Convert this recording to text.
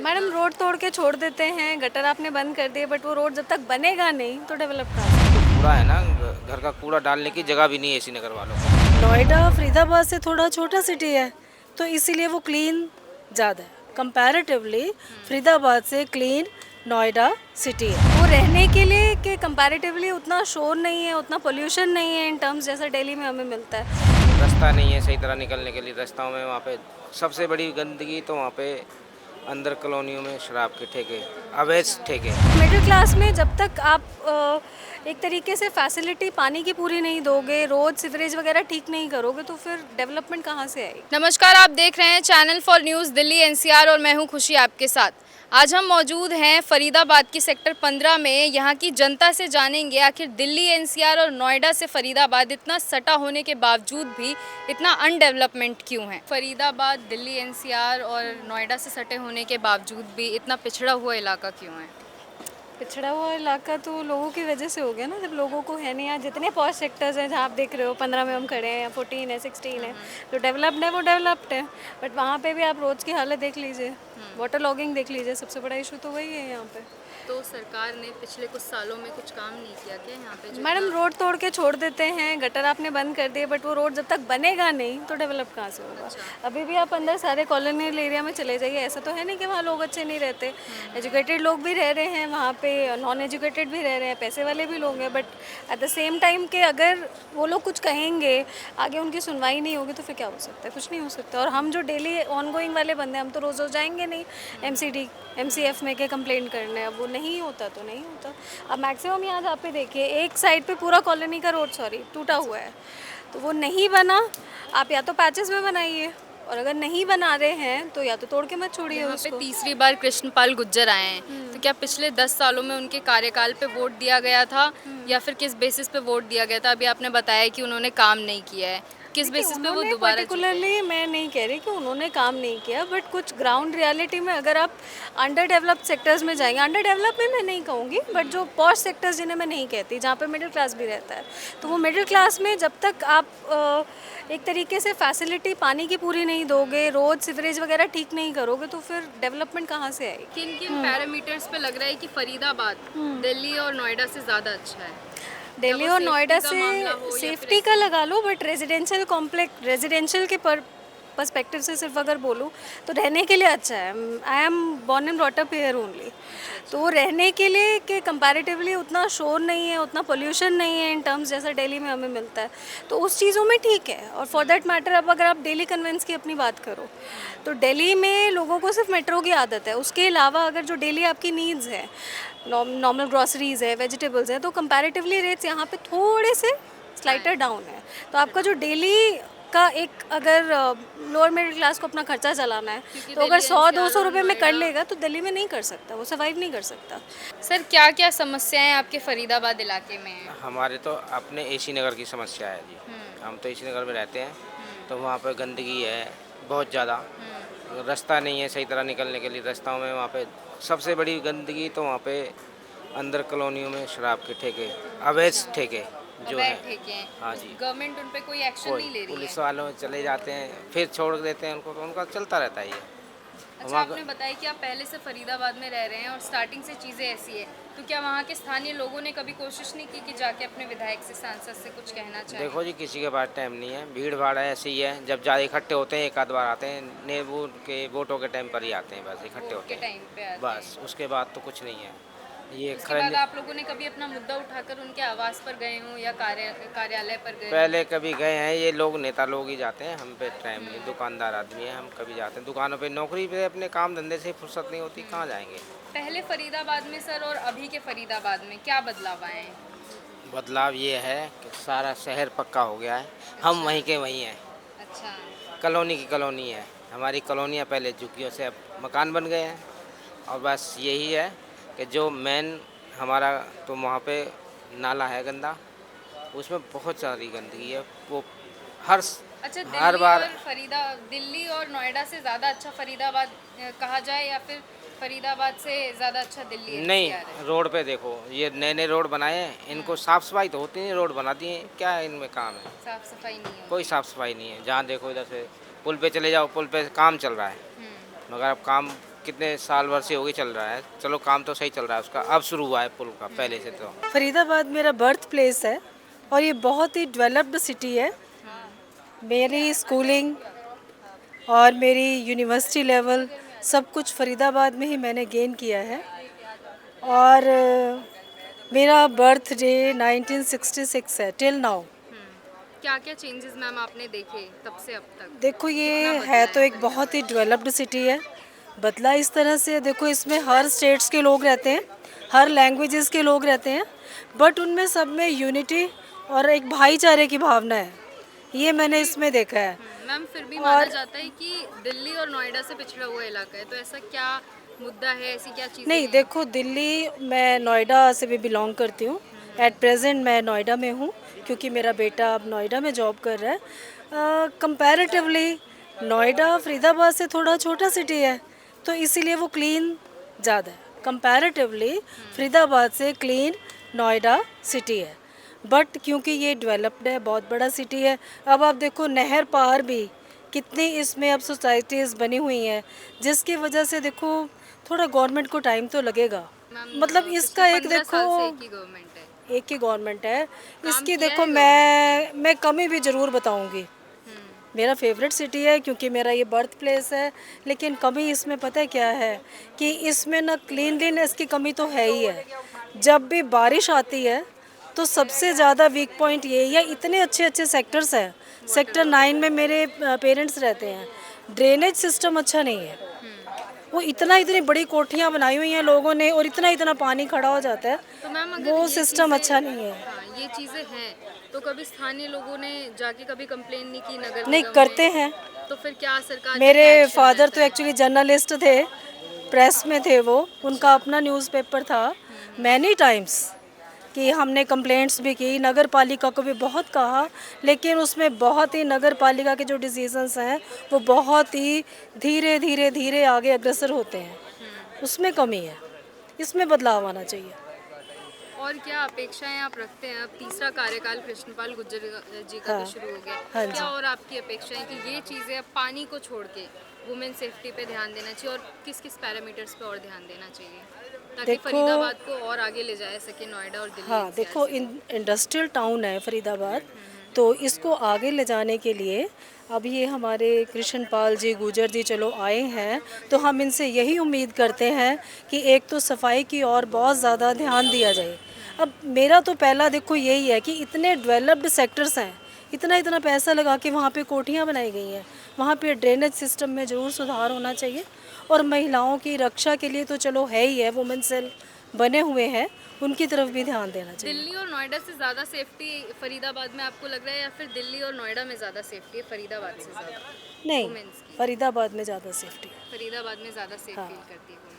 Madam road तोड़ के छोड़ देते हैं, गटर आपने बंद कर दिए, बट वो रोड जब तक बनेगा नहीं तो डेवलप कहाँ से? कूड़ा है ना, घर का कूड़ा डालने की जगह भी नहीं है एसी नगर वालों को। नोएडा फरीदाबाद से थोड़ा छोटा सिटी है, तो इसीलिए वो क्लीन ज़्यादा है कंपैरेटिवली। फरीदाबाद से क्लीन नोएडा सिटी है। वो रहने के लिए कि कंपैरेटिवली उतना शोर नहीं है, उतना पोल्यूशन नहीं है इन टर्म्स जैसा दिल्ली में हमें मिलता है। रास्ता नहीं है सही तरह निकलने के लिए, रास्ताओं में वहाँ पे सबसे बड़ी गंदगी तो वहाँ पे अंदर कॉलोनियों में शराब के ठेके, अवैध ठेके। मिडिल क्लास में जब तक आप एक तरीके से फैसिलिटी पानी की पूरी नहीं दोगे, रोड सीवरेज वगैरह ठीक नहीं करोगे, तो फिर डेवलपमेंट कहाँ से आएगी? नमस्कार, आप देख रहे हैं channel for news Delhi NCR और मैं हूं खुशी आपके साथ। आज हम मौजूद हैं फरीदाबाद की सेक्टर 15 में। यहां की जनता से जानेंगे आखिर दिल्ली एनसीआर और नोएडा से फरीदाबाद इतना सटा होने के बावजूद भी इतना अनडेवलपमेंट क्यों है। फरीदाबाद दिल्ली एनसीआर और नोएडा से सटे होने के बावजूद भी इतना पिछड़ा हुआ इलाका क्यों है? पिछड़ा हुआ इलाका तो लोगों की वजह से हो गया ना, जब लोगों को है नहीं, यहाँ जितने पॉश सेक्टर्स हैं जहाँ आप देख रहे हो 15 में हम खड़े हैं या 14 है 16 है, जो डेवलप्ड है वो डेवलप्ड है, बट वहाँ पे भी आप रोड्स की हालत देख लीजिए, वाटर लॉगिंग देख लीजिए, सबसे बड़ा इशू तो वही है यहाँ पे। तो सरकार ने पिछले कुछ सालों में कुछ काम नहीं किया क्या यहाँ पे? मैडम रोड तोड़ के छोड़ देते हैं, गटर आपने बंद कर दिए, बट वो रोड जब तक बनेगा नहीं तो डेवलप कहाँ से होगा? अभी भी आप अंदर सारे कॉलोनियल एरिया में चले जाइए, ऐसा तो है नहीं कि वहाँ लोग अच्छे नहीं रहते, एजुकेटेड लोग भी रह रहे हैं वहाँ पे, नॉन एजुकेटेड भी रह रहे हैं, पैसे वाले भी लोग हैं, but at the same time के अगर वो लोग कुछ कहेंगे, आगे उनकी सुनवाई नहीं होगी तो फिर क्या हो सकता है? कुछ नहीं हो सकता। और हम जो डेली ऑन गोइंग वाले बंदे हैं, हम तो रोज़ रोज़ जाएंगे नहीं MCD MCF में के कंप्लेंट करने, अब वो नहीं होता तो नहीं होता। अब मैक्सिमम यहाँ जहाँ पे देखिए एक साइड पे पूरा कॉलोनी का रोड टूटा हुआ है, तो वो नहीं बना, आप या तो पैचेस में बनाइए, और अगर नहीं बना रहे हैं तो या तो तोड़ के मत छोड़िए यहाँ पे उसको। तीसरी बार कृष्णपाल गुज्जर आए हैं, तो क्या पिछले 10 सालों में उनके कार्यकाल पे वोट दिया गया था या फिर किस बेसिस पे वोट दिया गया था? अभी आपने बताया कि उन्होंने काम नहीं किया है, किस बेसिस पे वो दोबारा जीते? पर्टिकुलरली मैं नहीं कह रही कि उन्होंने काम नहीं किया, बट कुछ ग्राउंड रियलिटी में अगर आप अंडर डेवलप्ड सेक्टर्स में जाएंगे, अंडर डेवलप में मैं नहीं कहूँगी, बट जो पॉश सेक्टर्स जिन्हें मैं नहीं कहती, जहाँ पे मिडिल क्लास भी रहता है, तो वो मिडिल क्लास में जब तक आप एक तरीके से फैसिलिटी पानी की पूरी नहीं दोगे, रोड सीवरेज वगैरह ठीक नहीं करोगे, तो फिर डेवलपमेंट कहाँ से आएगी? किन किन पैरामीटर्स पे लग रहा है कि फरीदाबाद दिल्ली और नोएडा से ज़्यादा अच्छा है? दिल्ली वो और नोएडा सेफ्टी का मामला हो से या फिर सेफ्टी का लगा लो, बट रेजिडेंशियल कॉम्प्लेक्स रेजिडेंशियल के पर्सपेक्टिव से सिर्फ अगर बोलूँ तो रहने के लिए अच्छा है। I am born and brought up here only, तो वो रहने के लिए कि कंपैरेटिवली उतना शोर नहीं है, उतना पोल्यूशन नहीं है इन टर्म्स जैसा दिल्ली में हमें मिलता है, तो उस चीज़ों में ठीक है। और फॉर दैट मैटर अब अगर आप डेली कन्वेंस की अपनी बात करो, तो दिल्ली में लोगों को सिर्फ मेट्रो की आदत है, उसके अलावा अगर जो डेली आपकी नीड्स है, नॉर्मल ग्रॉसरीज है, वेजिटेबल्स है, तो कंपैरेटिवली रेट्स यहाँ पे थोड़े से स्लाइटर डाउन है। तो आपका जो डेली का एक अगर लोअर मिडिल क्लास को अपना खर्चा चलाना है, तो अगर 100-200 रुपये में कर लेगा तो दिल्ली में नहीं कर सकता, वो सर्वाइव नहीं कर सकता। सर, क्या क्या समस्याएं आपके फरीदाबाद इलाके में हैं? हमारे तो अपने एसी नगर की समस्या है जी। हम तो एसी नगर में रहते हैं, तो वहाँ पे गंदगी है बहुत ज़्यादा, रास्ता नहीं है सही तरह निकलने के लिए, रास्ताओं में वहाँ पे सबसे बड़ी गंदगी तो वहाँ पे अंदर कॉलोनियों में शराब के ठेके, अवैध ठेके जो है। अवैध ठेके हैं। हाँ जी। गवर्नमेंट उन पे कोई एक्शन कोई नहीं ले रही पुलिस है? वालों चले जाते हैं, फिर छोड़ देते हैं उनको, तो उनका चलता रहता है ये। अच्छा, आपने बताया कि आप पहले से फरीदाबाद में रह रहे हैं और स्टार्टिंग से चीज़ें ऐसी है, तो क्या वहाँ के स्थानीय लोगों ने कभी कोशिश नहीं की कि जाके अपने विधायक से, सांसद से कुछ कहना चाहें? देखो जी, किसी के पास टाइम नहीं है, भीड़ भाड़ है, ऐसे ही है। जब ज़्यादा इकट्ठे होते हैं एक आध बार आते हैं, नेबू के वोटों के टाइम पर ही आते हैं, बस इकट्ठे वोट होते के हैं, टाइम पे आते बस उसके बाद तो कुछ नहीं है। ये उसके बाद आप लोगों ने कभी अपना मुद्दा उठाकर उनके आवास पर गए हों या कार्यालय पर गए हों? पहले कभी गए हैं, ये लोग नेता लोग ही जाते हैं, हम पे टाइम नहीं, दुकानदार आदमी है, हम कभी जाते हैं दुकानों पे, नौकरी पे, अपने काम धंधे से फुर्सत नहीं होती, कहाँ जाएंगे। पहले फरीदाबाद में सर और अभी के फरीदाबाद में क्या बदलाव आए हैं? बदलाव ये है कि सारा शहर पक्का हो गया है, हम वहीं के वहीं हैं, अच्छा, कॉलोनी की कॉलोनी है हमारी। कॉलोनियाँ पहले झुग्गियों से अब मकान बन गए हैं, और बस यही है कि जो मेन हमारा तो वहाँ पे नाला है गंदा, उसमें बहुत सारी गंदगी है, वो हर अच्छा, हर बार दिल्ली और नोएडा से ज़्यादा अच्छा फरीदाबाद कहा जाए या फिर फरीदाबाद से ज़्यादा अच्छा दिल्ली नहीं। NCR है? रोड पे देखो, ये नए नए रोड बनाए हैं, इनको साफ़ सफाई तो होती नहीं, रोड बना दिए, क्या इनमें काम है? साफ सफाई नहीं है। कोई साफ़ सफाई नहीं है। जहाँ देखो इधर से पुल पे चले जाओ, पुल पे काम चल रहा है, मगर अब काम कितने साल भर से हो गए चल रहा है। चलो काम तो सही चल रहा है उसका, अब शुरू हुआ है पुल का, पहले से तो। फरीदाबाद मेरा बर्थ प्लेस है और ये बहुत ही डेवलप्ड सिटी है। मेरी स्कूलिंग और मेरी यूनिवर्सिटी लेवल सब कुछ फरीदाबाद में ही मैंने गेन किया है। और मेरा बर्थडे 1966 है टिल नाउ। क्या क्या चेंजेस मैम आपने देखे तब से अब तक? देखो ये है तो एक बहुत ही डेवलप्ड सिटी है। बदला इस तरह से, देखो इसमें हर स्टेट्स के लोग रहते हैं, हर लैंग्वेजेस के लोग रहते हैं, बट उनमें सब में यूनिटी और एक भाईचारे की भावना है। ये मैंने इसमें देखा है। मैम फिर भी माना जाता है कि दिल्ली और नोएडा से पिछड़ा हुआ इलाका है, तो ऐसा क्या मुद्दा है, ऐसी क्या चीज़? नहीं देखो, दिल्ली, मैं नोएडा से भी बिलोंग करती हूँ। एट प्रेजेंट मैं नोएडा में हूँ क्योंकि मेरा बेटा अब नोएडा में जॉब कर रहा है। कंपैरेटिवली नोएडा फरीदाबाद से थोड़ा छोटा सिटी है, तो इसीलिए वो क्लीन ज़्यादा है। कंपैरेटिवली फरीदाबाद से क्लीन नोएडा सिटी है, बट क्योंकि ये डेवलप्ड है, बहुत बड़ा सिटी है। अब आप देखो नहर पार भी कितनी इसमें अब सोसाइटीज़ बनी हुई हैं, जिसकी वजह से देखो थोड़ा गवर्नमेंट को टाइम तो लगेगा। मतलब इसका एक देखो गवर्नमेंट है, एक ही गवर्नमेंट है, इसकी देखो मैं कमी भी ज़रूर बताऊंगी। मेरा फेवरेट सिटी है क्योंकि मेरा ये बर्थ प्लेस है, लेकिन कमी इसमें पता है क्या है कि इसमें ना क्लीनलीनेस की कमी तो है ही है। जब भी बारिश आती है तो सबसे ज़्यादा वीक पॉइंट यही है। इतने अच्छे अच्छे सेक्टर्स हैं, सेक्टर 9 में मेरे पेरेंट्स रहते हैं, ड्रेनेज सिस्टम अच्छा नहीं है। वो इतनी बड़ी कोठियाँ बनाई हुई हैं लोगों ने और इतना पानी खड़ा हो जाता है, तो मैम वो सिस्टम अच्छा नहीं है। हाँ, ये चीज़ें हैं, तो कभी स्थानीय लोगों ने जाके कभी कंप्लेन नहीं की नगर नहीं निगम करते में? हैं। तो फिर क्या सरकार मेरे क्या action फादर लेता तो है? एक्चुअली जर्नलिस्ट थे, प्रेस में थे वो, उनका अपना न्यूज़पेपर था। मैनी टाइम्स कि हमने कंप्लेंट्स भी की, नगर पालिका को भी बहुत कहा, लेकिन उसमें बहुत ही नगर पालिका के जो डिसीजंस हैं वो बहुत ही धीरे धीरे धीरे आगे अग्रसर होते हैं। उसमें कमी है, इसमें बदलाव आना चाहिए। और क्या अपेक्षाएं आप रखते हैं? अब तीसरा कार्यकाल कृष्णपाल गुर्जर जी का हाँ, तो शुरू हो गया, हाँ क्या जी। और आपकी अपेक्षाएं कि ये चीज़ें अब पानी को छोड़ के वुमेन सेफ्टी पे ध्यान देना चाहिए और किस किस पैरामीटर्स पे और ध्यान देना चाहिए ताकि देखो, फरीदाबाद को और आगे ले जाए सके नोएडा और दिल्ली हाँ NCR देखो, से? इंडस्ट्रियल टाउन है फरीदाबाद, तो इसको आगे ले जाने के लिए अब ये हमारे कृष्णपाल जी गुर्जर जी चलो आए हैं, तो हम इनसे यही उम्मीद करते हैं कि एक तो सफाई की और बहुत ज़्यादा ध्यान दिया जाए। अब मेरा तो पहला देखो यही है कि इतने डेवलप्ड सेक्टर्स हैं, इतना पैसा लगा के वहाँ पे कोठियाँ बनाई गई हैं, वहाँ पे ड्रेनेज सिस्टम में ज़रूर सुधार होना चाहिए। और महिलाओं की रक्षा के लिए तो चलो है ही है, वुमेन सेल बने हुए हैं, उनकी तरफ भी ध्यान देना चाहिए। दिल्ली और नोएडा से ज़्यादा सेफ्टी फरीदाबाद में आपको लग रहा है या फिर दिल्ली और नोएडा में ज़्यादा सेफ्टी है फरीदाबाद से ज़्यादा? नहीं, वुमेन्स की फरीदाबाद में ज़्यादा सेफ्टी है। फरीदाबाद में ज़्यादा सेफ हाँ। फील करती है।